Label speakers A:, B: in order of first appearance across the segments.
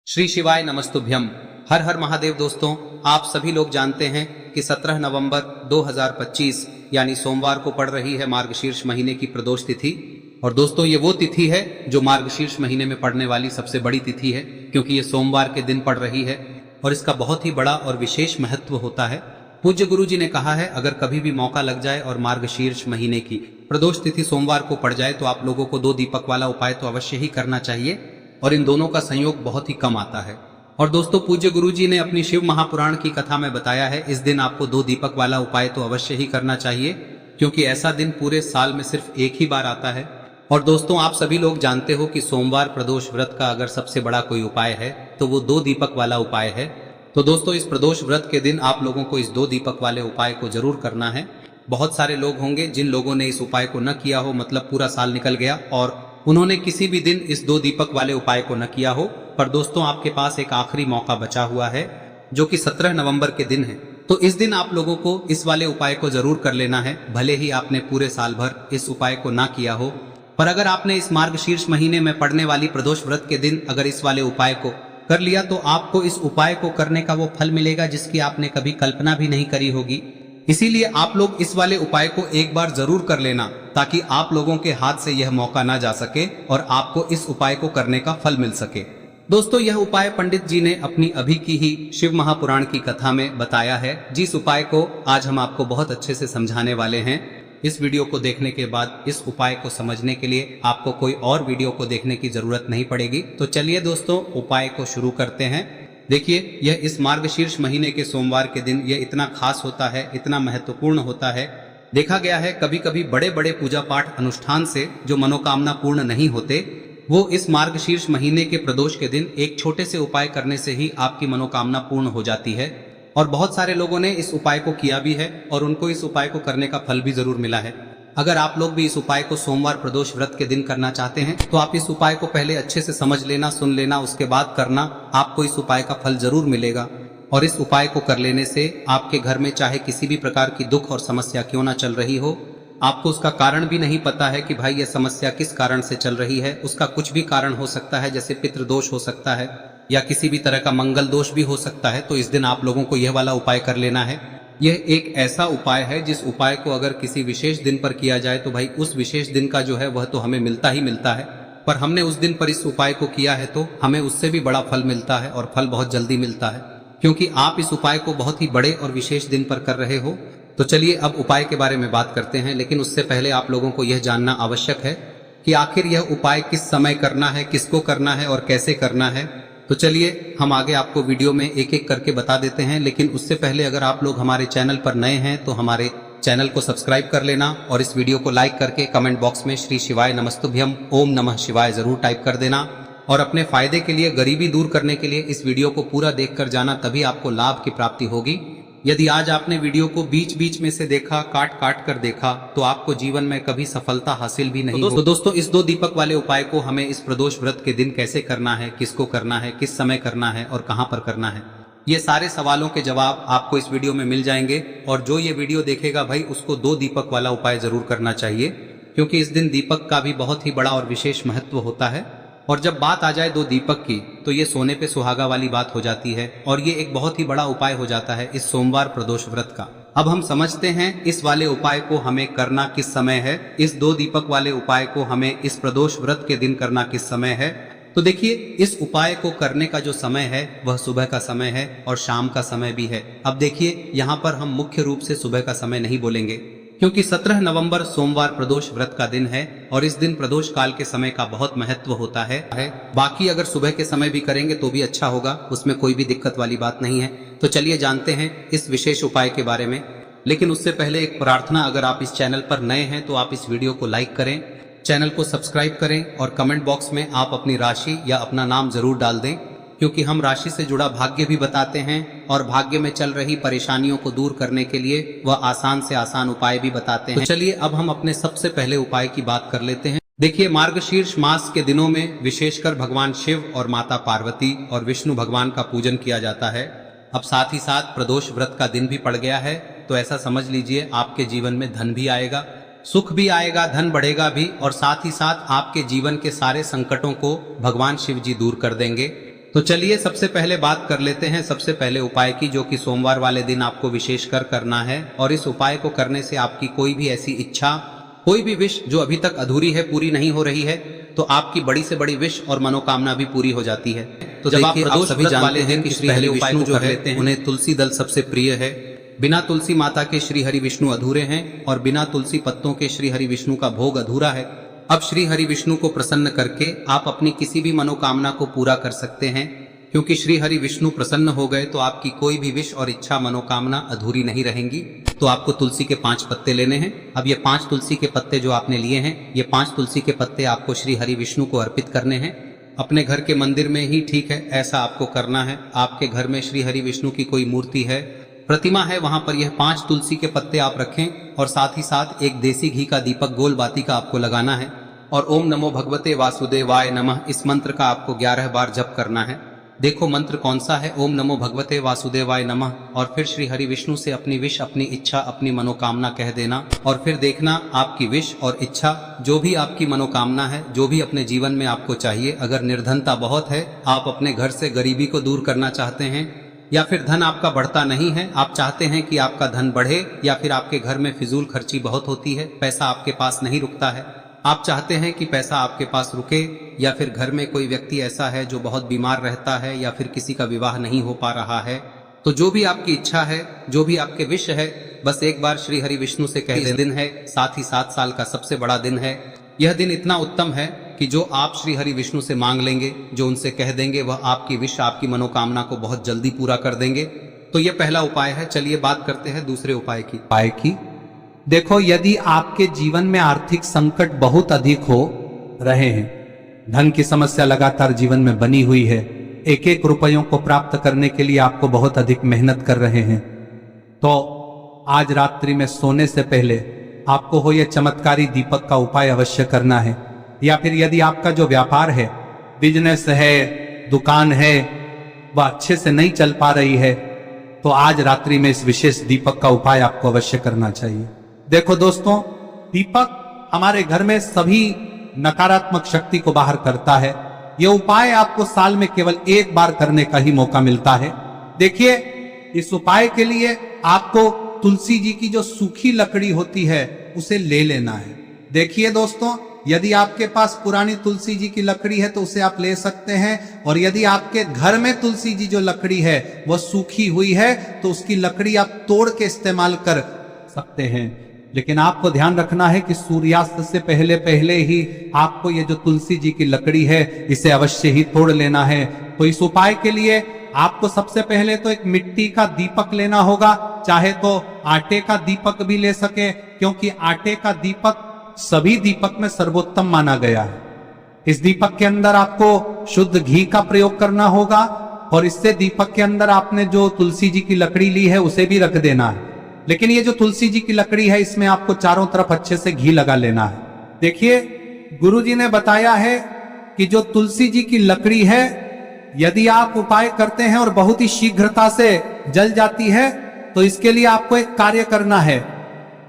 A: श्री शिवाय नमस्तुभ्यम। हर हर महादेव। दोस्तों, आप सभी लोग जानते हैं कि 17 नवंबर 2025 यानी सोमवार को पड़ रही है मार्गशीर्ष महीने की प्रदोष तिथि। और दोस्तों, ये वो तिथि है जो मार्गशीर्ष महीने में पड़ने वाली सबसे बड़ी तिथि है, क्योंकि ये सोमवार के दिन पड़ रही है और इसका बहुत ही बड़ा और विशेष महत्व होता है। पूज्य गुरु जी ने कहा है, अगर कभी भी मौका लग जाए और मार्गशीर्ष महीने की प्रदोष तिथि सोमवार को पड़ जाए तो आप लोगों को 2 दीपक वाला उपाय तो अवश्य ही करना चाहिए, और इन दोनों का संयोग बहुत ही कम आता है। और दोस्तों, पूज्य गुरु जी ने अपनी शिव महापुराण की कथा में बताया है, इस दिन आपको 2 दीपक वाला उपाय तो अवश्य ही करना चाहिए, क्योंकि ऐसा दिन पूरे साल में सिर्फ एक ही बार आता है। और दोस्तों, आप सभी लोग जानते हो कि सोमवार प्रदोष व्रत का अगर सबसे बड़ा कोई उपाय है तो वो 2 दीपक वाला उपाय है। तो दोस्तों, इस प्रदोष व्रत के दिन आप लोगों को इस 2 दीपक वाले उपाय को जरूर करना है। बहुत सारे लोग होंगे जिन लोगों ने इस उपाय को न किया हो, मतलब पूरा साल निकल गया और उन्होंने किसी भी दिन इस 2 दीपक वाले उपाय को न किया हो। पर दोस्तों, आपके पास एक आखिरी मौका बचा हुआ है जो कि 17 नवंबर के दिन है। तो इस दिन आप लोगों को इस वाले उपाय को जरूर कर लेना है, भले ही आपने पूरे साल भर इस उपाय को ना किया हो। पर अगर आपने इस मार्गशीर्ष महीने में पड़ने वाली प्रदोष व्रत के दिन अगर इस वाले उपाय को कर लिया तो आपको इस उपाय को करने का वो फल मिलेगा जिसकी आपने कभी कल्पना भी नहीं करी होगी। इसीलिए आप लोग इस वाले उपाय को एक बार जरूर कर लेना, ताकि आप लोगों के हाथ से यह मौका ना जा सके और आपको इस उपाय को करने का फल मिल सके। दोस्तों, यह उपाय पंडित जी ने अपनी अभी की ही शिव महापुराण की कथा में बताया है, जिस उपाय को आज हम आपको बहुत अच्छे से समझाने वाले हैं। इस वीडियो को देखने के बाद इस उपाय को समझने के लिए आपको कोई और वीडियो को देखने की जरूरत नहीं पड़ेगी। तो चलिए दोस्तों, उपाय को शुरू करते हैं। देखिए, यह इस मार्गशीर्ष महीने के सोमवार के दिन यह इतना खास होता है, इतना महत्वपूर्ण होता है। देखा गया है कभी कभी बड़े बड़े पूजा पाठ अनुष्ठान से जो मनोकामना पूर्ण नहीं होते, वो इस मार्गशीर्ष महीने के प्रदोष के दिन एक छोटे से उपाय करने से ही आपकी मनोकामना पूर्ण हो जाती है। और बहुत सारे लोगों ने इस उपाय को किया भी है और उनको इस उपाय को करने का फल भी जरूर मिला है। अगर आप लोग भी इस उपाय को सोमवार प्रदोष व्रत के दिन करना चाहते हैं तो आप इस उपाय को पहले अच्छे से समझ लेना, सुन लेना, उसके बाद करना। आपको इस उपाय का फल जरूर मिलेगा। और इस उपाय को कर लेने से आपके घर में चाहे किसी भी प्रकार की दुख और समस्या क्यों ना चल रही हो, आपको उसका कारण भी नहीं पता है कि भाई यह समस्या किस कारण से चल रही है, उसका कुछ भी कारण हो सकता है, जैसे पितृदोष हो सकता है या किसी भी तरह का मंगल दोष भी हो सकता है। तो इस दिन आप लोगों को यह वाला उपाय कर लेना है। यह एक ऐसा उपाय है जिस उपाय को अगर किसी विशेष दिन पर किया जाए तो भाई उस विशेष दिन का जो है वह तो हमें मिलता ही मिलता है। पर हमने उस दिन पर इस उपाय को किया है तो हमें उससे भी बड़ा फल मिलता है, और फल बहुत जल्दी मिलता है, क्योंकि आप इस उपाय को बहुत ही बड़े और विशेष दिन पर कर रहे हो। तो चलिए अब उपाय के बारे में बात करते हैं, लेकिन उससे पहले आप लोगों को यह जानना आवश्यक है कि आखिर यह उपाय किस समय करना है, किसको करना है और कैसे करना है। तो चलिए हम आगे आपको वीडियो में एक एक करके बता देते हैं, लेकिन उससे पहले अगर आप लोग हमारे चैनल पर नए हैं तो हमारे चैनल को सब्सक्राइब कर लेना और इस वीडियो को लाइक करके कमेंट बॉक्स में श्री शिवाय नमस्तुभ्यम ओम नमः शिवाय जरूर टाइप कर देना। और अपने फायदे के लिए, गरीबी दूर करने के लिए इस वीडियो को पूरा देखकर जाना, तभी आपको लाभ की प्राप्ति होगी। यदि आज आपने वीडियो को बीच बीच में से देखा, काट काट कर देखा, तो आपको जीवन में कभी सफलता हासिल भी नहीं हो। दोस्तों, इस 2 दीपक वाले उपाय को हमें इस प्रदोष व्रत के दिन कैसे करना है, किसको करना है, किस समय करना है और कहां पर करना है, ये सारे सवालों के जवाब आपको इस वीडियो में मिल जाएंगे। और जो ये वीडियो देखेगा भाई उसको 2 दीपक वाला उपाय जरूर करना चाहिए, क्योंकि इस दिन दीपक का भी बहुत ही बड़ा और विशेष महत्व होता है। और जब बात आ जाए 2 दीपक की तो ये सोने पे सुहागा वाली बात हो जाती है, और ये एक बहुत ही बड़ा उपाय हो जाता है इस सोमवार प्रदोष व्रत का। अब हम समझते हैं इस वाले उपाय को हमें करना किस समय है, इस 2 दीपक वाले उपाय को हमें इस प्रदोष व्रत के दिन करना किस समय है। तो देखिए, इस उपाय को करने का जो समय है वह सुबह का समय है और शाम का समय भी है। अब देखिए, यहाँ पर हम मुख्य रूप से सुबह का समय नहीं बोलेंगे, क्योंकि 17 नवंबर सोमवार प्रदोष व्रत का दिन है और इस दिन प्रदोष काल के समय का बहुत महत्व होता है। बाकी अगर सुबह के समय भी करेंगे तो भी अच्छा होगा, उसमें कोई भी दिक्कत वाली बात नहीं है। तो चलिए जानते हैं इस विशेष उपाय के बारे में। लेकिन उससे पहले एक प्रार्थना, अगर आप इस चैनल पर नए हैं तो आप इस वीडियो को लाइक करें, चैनल को सब्सक्राइब करें और कमेंट बॉक्स में आप अपनी राशि या अपना नाम जरूर डाल दें, क्योंकि हम राशि से जुड़ा भाग्य भी बताते हैं और भाग्य में चल रही परेशानियों को दूर करने के लिए वह आसान से आसान उपाय भी बताते हैं। तो चलिए अब हम अपने सबसे पहले उपाय की बात कर लेते हैं। देखिए, मार्गशीर्ष मास के दिनों में विशेषकर भगवान शिव और माता पार्वती और विष्णु भगवान का पूजन किया जाता है। अब साथ ही साथ प्रदोष व्रत का दिन भी पड़ गया है, तो ऐसा समझ लीजिए आपके जीवन में धन भी आएगा, सुख भी आएगा, धन बढ़ेगा भी, और साथ ही साथ आपके जीवन के सारे संकटों को भगवान शिव जी दूर कर देंगे। तो चलिए सबसे पहले बात कर लेते हैं सबसे पहले उपाय की, जो कि सोमवार वाले दिन आपको विशेषकर करना है। और इस उपाय को करने से आपकी कोई भी ऐसी इच्छा, कोई भी विश जो अभी तक अधूरी है, पूरी नहीं हो रही है, तो आपकी बड़ी से बड़ी विश और मनोकामना भी पूरी हो जाती है। तो जब आप सभी जानते हैं कि श्री हरि विष्णु जो है उन्हें तुलसी दल सबसे प्रिय है। बिना तुलसी माता के श्री हरि विष्णु अधूरे हैं और बिना तुलसी पत्तों के श्री हरि विष्णु का भोग अधूरा है। अब श्री हरि विष्णु को प्रसन्न करके आप अपनी किसी भी मनोकामना को पूरा कर सकते हैं, क्योंकि श्री हरि विष्णु प्रसन्न हो गए तो आपकी कोई भी विश और इच्छा मनोकामना अधूरी नहीं रहेंगी। तो आपको तुलसी के 5 पत्ते लेने हैं। अब ये 5 तुलसी के पत्ते जो आपने लिए हैं, ये 5 तुलसी के पत्ते आपको श्री हरि विष्णु को अर्पित करने हैं। अपने घर के मंदिर में ही ठीक है, ऐसा आपको करना है। आपके घर में श्री हरि विष्णु की कोई मूर्ति है, प्रतिमा है, वहां पर यह 5 तुलसी के पत्ते आप रखें और साथ ही साथ एक देसी घी का दीपक गोल बाती का आपको लगाना है। और ओम नमो भगवते वासुदेवाय नमः इस मंत्र का आपको 11 बार जप करना है। देखो मंत्र कौन सा है, ओम नमो भगवते वासुदेवाय नमः। और फिर श्री हरि विष्णु से अपनी विश, अपनी इच्छा, अपनी मनोकामना कह देना। और फिर देखना आपकी विश और इच्छा, जो भी आपकी मनोकामना है, जो भी अपने जीवन में आपको चाहिए। अगर निर्धनता बहुत है, आप अपने घर से गरीबी को दूर करना चाहते हैं, या फिर धन आपका बढ़ता नहीं है, आप चाहते हैं कि आपका धन बढ़े, या फिर आपके घर में फिजूल खर्ची बहुत होती है, पैसा आपके पास नहीं रुकता है, आप चाहते हैं कि पैसा आपके पास रुके, या फिर घर में कोई व्यक्ति ऐसा है जो बहुत बीमार रहता है, या फिर किसी का विवाह नहीं हो पा रहा है, तो जो भी आपकी इच्छा है, जो भी आपके विश है, बस एक बार श्री हरि विष्णु से कह दें। दिन है, साथ ही 7 साल का सबसे बड़ा दिन है। यह दिन इतना उत्तम है कि जो आप श्री हरि विष्णु से मांग लेंगे, जो उनसे कह देंगे, वह आपकी विश, आपकी मनोकामना को बहुत जल्दी पूरा कर देंगे। तो यह पहला उपाय है। चलिए बात करते हैं दूसरे उपाय की।
B: देखो, यदि आपके जीवन में आर्थिक संकट बहुत अधिक हो रहे हैं, धन की समस्या लगातार जीवन में बनी हुई है, एक एक रुपयों को प्राप्त करने के लिए आपको बहुत अधिक मेहनत कर रहे हैं, तो आज रात्रि में सोने से पहले आपको हो यह चमत्कारी दीपक का उपाय अवश्य करना है। या फिर यदि आपका जो व्यापार है, बिजनेस है, दुकान है, वह अच्छे से नहीं चल पा रही है, तो आज रात्रि में इस विशेष दीपक का उपाय आपको अवश्य करना चाहिए। देखो दोस्तों, दीपक हमारे घर में सभी नकारात्मक शक्ति को बाहर करता है। यह उपाय आपको साल में केवल 1 बार करने का ही मौका मिलता है। देखिए, इस उपाय के लिए आपको तुलसी जी की जो सूखी लकड़ी होती है उसे ले लेना है। देखिए दोस्तों, यदि आपके पास पुरानी तुलसी जी की लकड़ी है तो उसे आप ले सकते हैं, और यदि आपके घर में तुलसी जी जो लकड़ी है वह सूखी हुई है तो उसकी लकड़ी आप तोड़ के इस्तेमाल कर सकते हैं। लेकिन आपको ध्यान रखना है कि सूर्यास्त से पहले पहले ही आपको ये जो तुलसी जी की लकड़ी है इसे अवश्य ही तोड़ लेना है। तो इस उपाय के लिए आपको सबसे पहले तो एक मिट्टी का दीपक लेना होगा, चाहे तो आटे का दीपक भी ले सके, क्योंकि आटे का दीपक सभी दीपक में सर्वोत्तम माना गया है। इस दीपक के अंदर आपको शुद्ध घी का प्रयोग करना होगा, और इससे दीपक के अंदर आपने जो तुलसी जी की लकड़ी ली है उसे भी रख देना है। लेकिन ये जो तुलसी जी की लकड़ी है, इसमें आपको चारों तरफ अच्छे से घी लगा लेना है। देखिए, गुरु जी ने बताया है कि जो तुलसी जी की लकड़ी है, यदि आप उपाय करते हैं और बहुत ही शीघ्रता से जल जाती है, तो इसके लिए आपको एक कार्य करना है।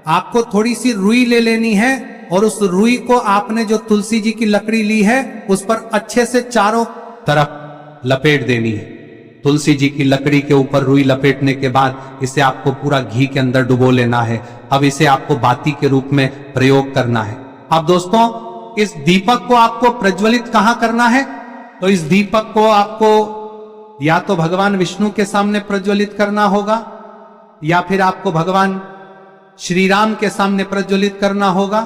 B: आपको थोड़ी सी रुई ले लेनी है, और उस रुई को आपने जो तुलसी जी की लकड़ी ली है उस पर अच्छे से चारों तरफ लपेट देनी है। तुलसी जी की लकड़ी के ऊपर रुई लपेटने के बाद इसे आपको पूरा घी के अंदर डुबो लेना है। अब इसे आपको बाती के रूप में प्रयोग करना है। अब दोस्तों, इस दीपक को आपको प्रज्वलित कहां करना है? तो इस दीपक को आपको या तो भगवान विष्णु के सामने प्रज्वलित करना होगा, या फिर आपको भगवान श्री राम के सामने प्रज्वलित करना होगा,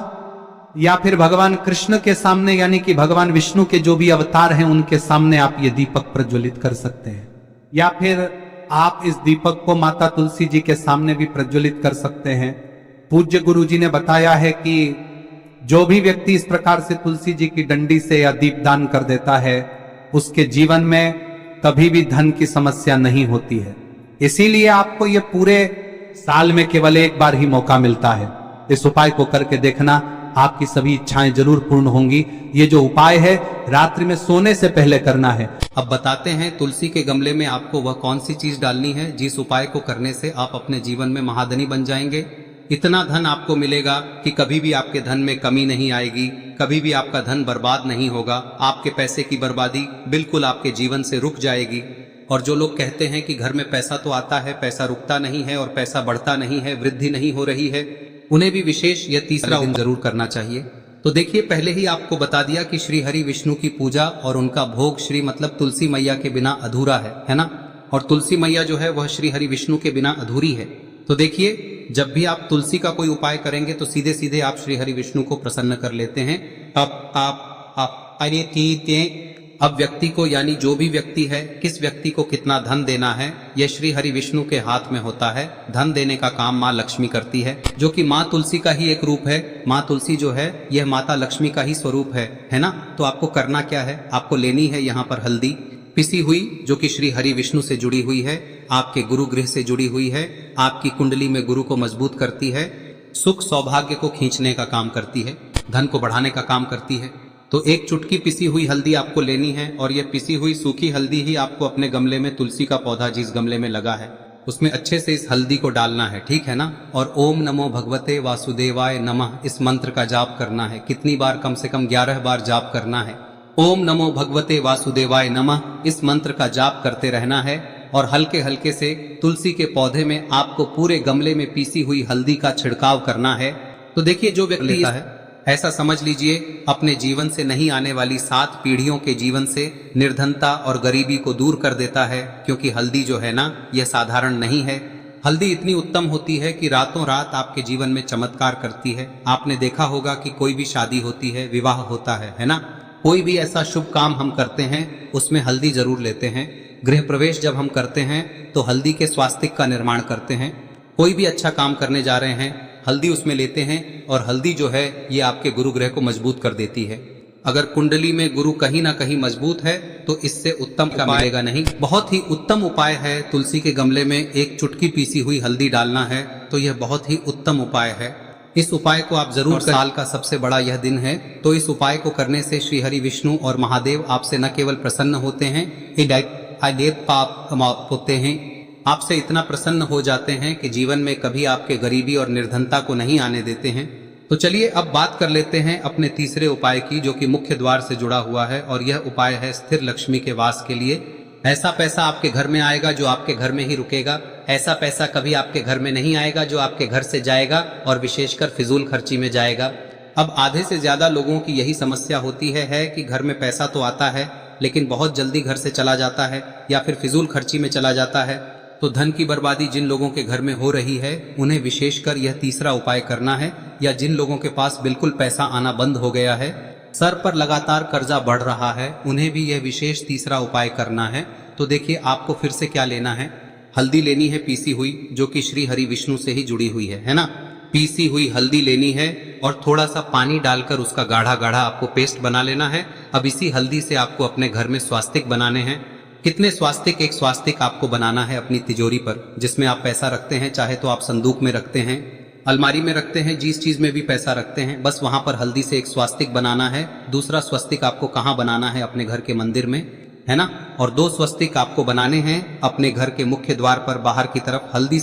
B: या फिर भगवान कृष्ण के सामने, यानी कि भगवान विष्णु के जो भी अवतार हैं उनके सामने आप ये दीपक प्रज्वलित कर सकते हैं। या फिर आप इस दीपक को माता तुलसी जी के सामने भी प्रज्वलित कर सकते हैं। पूज्य गुरु जी ने बताया है कि जो भी व्यक्ति इस प्रकार से तुलसी जी की डंडी से या दीपदान कर देता है, उसके जीवन में कभी भी धन की समस्या नहीं होती है। इसीलिए आपको ये पूरे साल में केवल 1 बार ही मौका मिलता है। इस उपाय को करके देखना, आपकी सभी इच्छाएं जरूर पूर्ण होंगी। ये जो उपाय है रात्रि में सोने से पहले करना है।
A: अब बताते हैं तुलसी के गमले में आपको वह कौन सी चीज डालनी है जिस उपाय को करने से आप अपने जीवन में महाधनी बन जाएंगे। इतना धन आपको मिलेगा कि कभी भी आपके धन में कमी नहीं आएगी। कभी भी आपका धन बर्बाद नहीं होगा। आपके पैसे की बर्बादी बिल्कुल आपके जीवन से रुक जाएगी। और जो लोग कहते हैं कि घर में पैसा तो आता है, पैसा रुकता नहीं है और पैसा बढ़ता नहीं है, वृद्धि नहीं हो रही है, उन्हें भी विशेष यह तीसरा दिन जरूर करना चाहिए। तो देखिए, पहले ही आपको बता दिया कि श्री हरि विष्णु की पूजा और उनका भोग श्री मतलब तुलसी मैया के बिना अधूरा है ना। और तुलसी मैया जो है वह श्री हरि विष्णु के बिना अधूरी है। तो देखिए, जब भी आप तुलसी का कोई उपाय करेंगे तो सीधे सीधे आप श्री हरि विष्णु को प्रसन्न कर लेते हैं। अब व्यक्ति को, यानी जो भी व्यक्ति है, किस व्यक्ति को कितना धन देना है, यह श्री हरि विष्णु के हाथ में होता है। धन देने का काम माँ लक्ष्मी करती है, जो कि माँ तुलसी का ही एक रूप है। माँ तुलसी जो है यह माता लक्ष्मी का ही स्वरूप है ना। तो आपको करना क्या है, आपको लेनी है यहाँ पर हल्दी पिसी हुई, जो कि श्री हरि विष्णु से जुड़ी हुई है, आपके गुरु गृह से जुड़ी हुई है, आपकी कुंडली में गुरु को मजबूत करती है, सुख सौभाग्य को खींचने का काम करती है, धन को बढ़ाने का काम करती है। तो एक चुटकी पिसी हुई हल्दी आपको लेनी है और यह पिसी हुई सूखी हल्दी ही आपको अपने गमले में, तुलसी का पौधा जिस गमले में लगा है उसमें अच्छे से इस हल्दी को डालना है, ठीक है ना। और ओम नमो भगवते वासुदेवाय नमः इस मंत्र का जाप करना है। कितनी बार? कम से कम 11 बार जाप करना है। ओम नमो भगवते वासुदेवाय नमः इस मंत्र का जाप करते रहना है। और हल्के हल्के से तुलसी के पौधे में आपको पूरे गमले में पीसी हुई हल्दी का छिड़काव करना है। तो देखिए, जो व्यक्ति लेता है, ऐसा समझ लीजिए अपने जीवन से नहीं आने वाली 7 पीढ़ियों के जीवन से निर्धनता और गरीबी को दूर कर देता है। क्योंकि हल्दी जो है ना, यह साधारण नहीं है। हल्दी इतनी उत्तम होती है कि रातों रात आपके जीवन में चमत्कार करती है। आपने देखा होगा कि कोई भी शादी होती है, विवाह होता है ना, कोई भी ऐसा शुभ काम हम करते हैं उसमें हल्दी जरूर लेते हैं। गृह प्रवेश जब हम करते हैं तो हल्दी के स्वास्तिक का निर्माण करते हैं। कोई भी अच्छा काम करने जा रहे हैं, हल्दी उसमें लेते हैं। और हल्दी जो है ये आपके गुरु ग्रह को मजबूत कर देती है। अगर कुंडली में गुरु कहीं ना कहीं मजबूत है तो इससे उत्तम का मिलेगा नहीं। बहुत ही उत्तम उपाय है, तुलसी के गमले में एक चुटकी पीसी हुई हल्दी डालना है। तो यह बहुत ही उत्तम उपाय है। इस उपाय को आप जरूर, साल का सबसे बड़ा यह दिन है, तो इस उपाय को करने से श्री हरि विष्णु और महादेव आपसे न केवल प्रसन्न होते हैं, पाप होते हैं, आपसे इतना प्रसन्न हो जाते हैं कि जीवन में कभी आपके गरीबी और निर्धनता को नहीं आने देते हैं। तो चलिए अब बात कर लेते हैं अपने तीसरे उपाय की, जो कि मुख्य द्वार से जुड़ा हुआ है। और यह उपाय है स्थिर लक्ष्मी के वास के लिए। ऐसा पैसा आपके घर में आएगा जो आपके घर में ही रुकेगा। ऐसा पैसा कभी आपके घर में नहीं आएगा जो आपके घर से जाएगा और विशेषकर फिजूल खर्ची में जाएगा। अब आधे से ज्यादा लोगों की यही समस्या होती है कि घर में पैसा तो आता है लेकिन बहुत जल्दी घर से चला जाता है या फिर फिजूल खर्ची में चला जाता है। तो धन की बर्बादी जिन लोगों के घर में हो रही है उन्हें विशेषकर यह तीसरा उपाय करना है। या जिन लोगों के पास बिल्कुल पैसा आना बंद हो गया है, सर पर लगातार कर्जा बढ़ रहा है, उन्हें भी यह विशेष तीसरा उपाय करना है। तो देखिए, आपको फिर से क्या लेना है, हल्दी लेनी है पीसी हुई, जो कि श्री हरि विष्णु से ही जुड़ी हुई है ना। पीसी हुई हल्दी लेनी है और थोड़ा सा पानी डालकर उसका गाढ़ा गाढ़ा आपको पेस्ट बना लेना है। अब इसी हल्दी से आपको अपने घर में स्वास्तिक बनाने हैं। कितने स्वास्तिक? एक स्वास्तिक आपको बनाना है अपनी तिजोरी पर, जिसमें आप पैसा रखते हैं। चाहे तो आप संदूक में रखते हैं, अलमारी में रखते हैं, जिस चीज में भी पैसा रखते हैं, बस वहां पर हल्दी से एक स्वास्तिक बनाना है। दूसरा स्वस्तिक आपको कहाँ बनाना है? अपने घर के मंदिर में, है ना। और 2 स्वस्तिक आपको बनाने हैं अपने घर के मुख्य द्वार पर बाहर की तरफ। हल्दी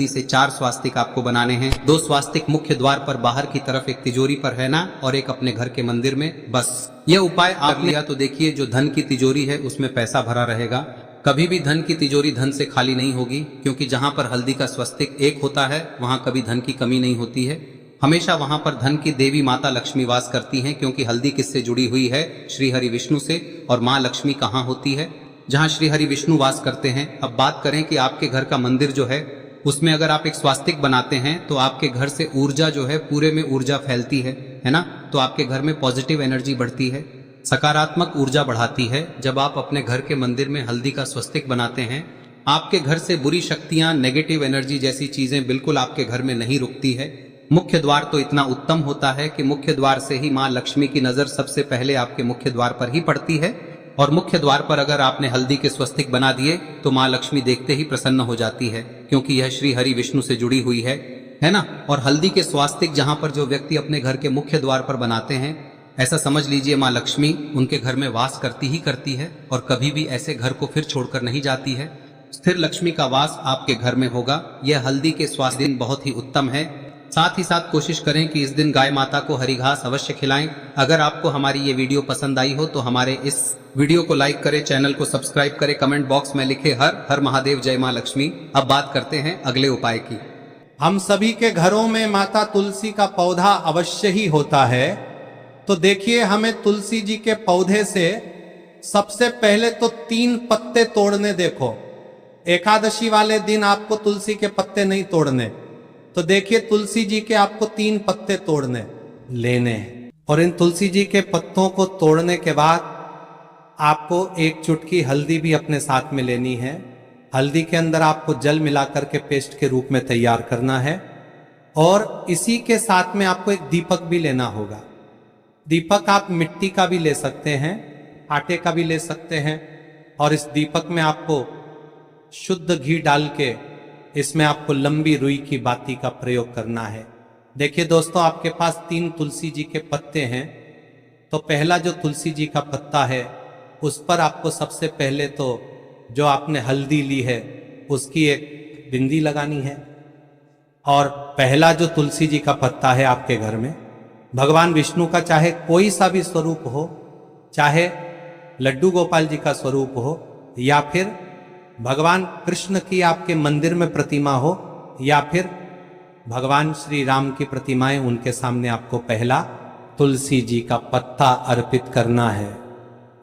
A: से 4 स्वास्तिक आपको बनाने हैं। 2 स्वास्तिक मुख्य द्वार पर बाहर की तरफ, एक तिजोरी पर, है ना, और एक अपने घर के मंदिर में। बस यह उपाय आप लिया तो देखिए, जो धन की तिजोरी है उसमें पैसा भरा रहेगा। कभी भी धन की तिजोरी धन से खाली नहीं होगी, क्योंकि जहां पर हल्दी का स्वस्तिक एक होता है वहां कभी धन की कमी नहीं होती है। हमेशा वहां पर धन की देवी माता लक्ष्मी वास करती हैं, क्योंकि हल्दी किससे जुड़ी हुई है? श्री हरि विष्णु से। और माँ लक्ष्मी कहाँ होती है? जहाँ श्री हरि विष्णु वास करते हैं। अब बात करें कि आपके घर का मंदिर जो है उसमें अगर आप एक स्वास्तिक बनाते हैं तो आपके घर से ऊर्जा जो है, पूरे में ऊर्जा फैलती है ना। तो आपके घर में पॉजिटिव एनर्जी बढ़ती है, सकारात्मक ऊर्जा बढ़ाती है। जब आप अपने घर के मंदिर में हल्दी का स्वस्तिक बनाते हैं, आपके घर से बुरी शक्तियां, नेगेटिव एनर्जी जैसी चीजें बिल्कुल आपके घर में नहीं रुकती है। मुख्य द्वार तो इतना उत्तम होता है कि मुख्य द्वार से ही माँ लक्ष्मी की नजर सबसे पहले आपके मुख्य द्वार पर ही पड़ती है। और मुख्य द्वार पर अगर आपने हल्दी के स्वस्तिक बना दिए तो माँ लक्ष्मी देखते ही प्रसन्न हो जाती है, क्योंकि यह श्री हरि विष्णु से जुड़ी हुई है ना। और हल्दी के स्वास्तिक जहां पर जो व्यक्ति अपने घर के मुख्य द्वार पर बनाते हैं, ऐसा समझ लीजिए माँ लक्ष्मी उनके घर में वास करती ही करती है और कभी भी ऐसे घर को फिर छोड़कर नहीं जाती है। स्थिर लक्ष्मी का वास आपके घर में होगा। यह हल्दी के स्वास्थ्य दिन बहुत ही उत्तम है। साथ ही साथ कोशिश करें कि इस दिन गाय माता को हरी घास अवश्य खिलाएं। अगर आपको हमारी ये वीडियो पसंद आई हो तो हमारे इस वीडियो को लाइक करें, चैनल को सब्सक्राइब करें, कमेंट बॉक्स में लिखे हर हर महादेव, जय मां लक्ष्मी। अब बात करते हैं अगले उपाय की।
B: हम सभी के घरों में माता तुलसी का पौधा अवश्य ही होता है। तो देखिए, हमें तुलसी जी के पौधे से सबसे पहले तो 3 पत्ते तोड़ने। देखो, एकादशी वाले दिन आपको तुलसी के पत्ते नहीं तोड़ने। तो देखिए, तुलसी जी के आपको 3 पत्ते तोड़ने लेने हैं। और इन तुलसी जी के पत्तों को तोड़ने के बाद आपको 1 चुटकी हल्दी भी अपने साथ में लेनी है। हल्दी के अंदर आपको जल मिलाकर के पेस्ट के रूप में तैयार करना है। और इसी के साथ में आपको एक दीपक भी लेना होगा। दीपक आप मिट्टी का भी ले सकते हैं, आटे का भी ले सकते हैं। और इस दीपक में आपको शुद्ध घी डाल के इसमें आपको लंबी रुई की बाती का प्रयोग करना है। देखिए दोस्तों, आपके पास 3 तुलसी जी के पत्ते हैं। तो पहला जो तुलसी जी का पत्ता है उस पर आपको सबसे पहले तो जो आपने हल्दी ली है उसकी एक बिंदी लगानी है। और पहला जो तुलसी जी का पत्ता है आपके घर में, भगवान विष्णु का चाहे कोई सा भी स्वरूप हो, चाहे लड्डू गोपाल जी का स्वरूप हो, या फिर भगवान कृष्ण की आपके मंदिर में प्रतिमा हो, या फिर भगवान श्री राम की प्रतिमाएं, उनके सामने आपको पहला तुलसी जी का पत्ता अर्पित करना है।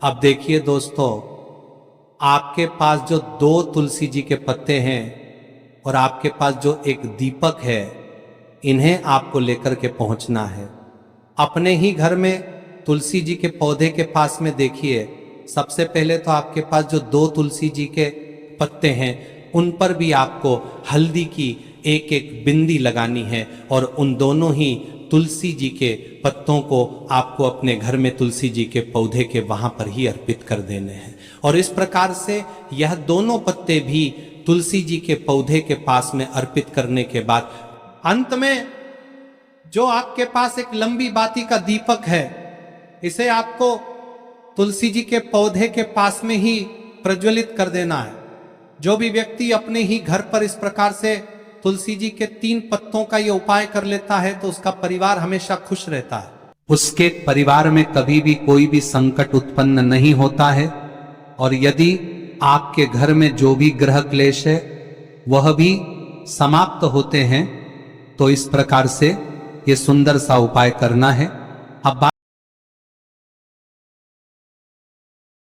B: अब देखिए दोस्तों, आपके पास जो 2 तुलसी जी के पत्ते हैं और आपके पास जो एक दीपक है, इन्हें आपको लेकर के पहुंचना है। अपने ही घर में तुलसी जी के पौधे के पास में देखिए, सबसे पहले तो आपके पास जो 2 तुलसी जी के पत्ते हैं उन पर भी आपको हल्दी की एक एक बिंदी लगानी है। और उन दोनों ही तुलसी जी के पत्तों को आपको अपने घर में तुलसी जी के पौधे के वहां पर ही अर्पित कर देने हैं। और इस प्रकार से यह दोनों पत्ते भी तुलसी जी के पौधे के पास में अर्पित करने के बाद अंत में जो आपके पास एक लंबी बाती का दीपक है, इसे आपको तुलसी जी के पौधे के पास में ही प्रज्वलित कर देना है। जो भी व्यक्ति अपने ही घर पर इस प्रकार से तुलसी जी के 3 पत्तों का ये उपाय कर लेता है तो उसका परिवार हमेशा खुश रहता है। उसके परिवार में कभी भी कोई भी संकट उत्पन्न नहीं होता है। और यदि आपके घर में जो भी ग्रह क्लेश है वह भी समाप्त होते हैं। तो इस प्रकार से ये सुंदर सा उपाय करना है। अब